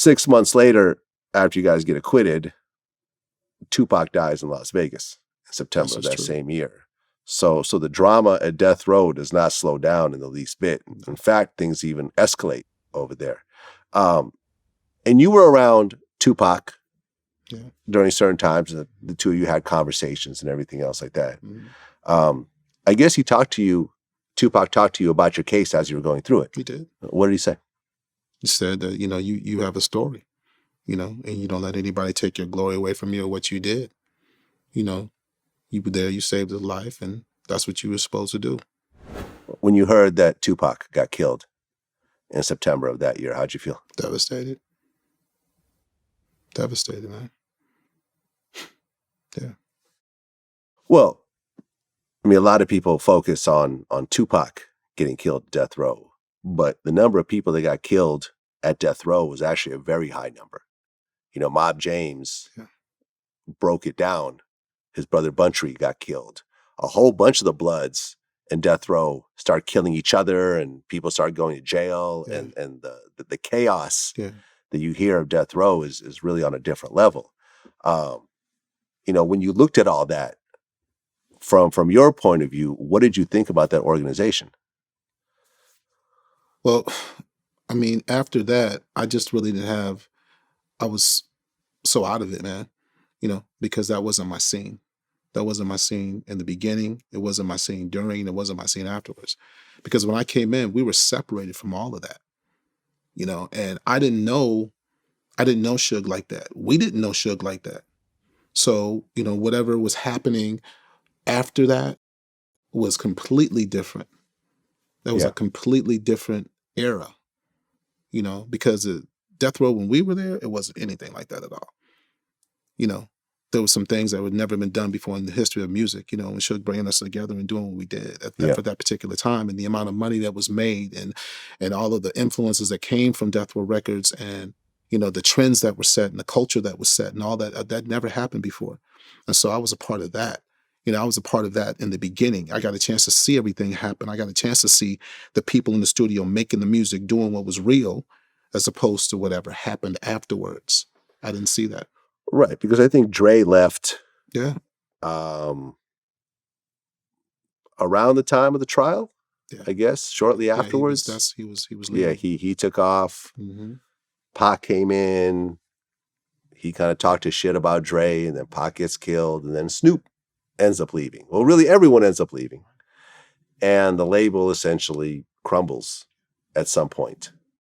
6 months later, after you guys get acquitted, Tupac dies in Las Vegas in September of that same year. So the drama at death row does not slow down in the least bit. In fact, things even escalate over there. And you were around Tupac during certain times. The two of you had conversations and everything else like that. I guess Tupac talked to you about your case as you were going through it. He did. What did he say? He said that, you have a story, and you don't let anybody take your glory away from you or what you did. You were there, you saved his life, and that's what you were supposed to do. When you heard that Tupac got killed in September of that year, how'd you feel? Devastated. Devastated, man. Yeah. Well, I mean, a lot of people focus on Tupac getting killed at death row, but the number of people that got killed at death row was actually a very high number. Mob James broke it down. His brother Buntry got killed. A whole bunch of the Bloods in death row started killing each other, and people started going to jail, and the chaos that you hear of death row is really on a different level. When you looked at all that, from your point of view, what did you think about that organization? Well, I mean, after that, I just really I was so out of it, man, because that wasn't my scene. That wasn't my scene in the beginning. It wasn't my scene during. It wasn't my scene afterwards. Because when I came in, we were separated from all of that, and I didn't know Suge like that. We didn't know Suge like that. So, whatever was happening after that was completely different. That was a completely different era, because death row, when we were there, it wasn't anything like that at all. There were some things that had never been done before in the history of music, when Suge bringing us together and doing what we did for that particular time, and the amount of money that was made, and all of the influences that came from Death Row Records, and the trends that were set and the culture that was set and all that never happened before. And so I was a part of that. I was a part of that in the beginning. I got a chance to see everything happen. I got a chance to see the people in the studio making the music, doing what was real, as opposed to whatever happened afterwards. I didn't see that. Right, because I think Dre left around the time of the trial, I guess, shortly afterwards. He was leaving. Yeah, he took off. Mm-hmm. Pac came in. He kind of talked his shit about Dre, and then Pac gets killed, and then Snoop ends up leaving. Well, really, everyone ends up leaving. And the label essentially crumbles at some point.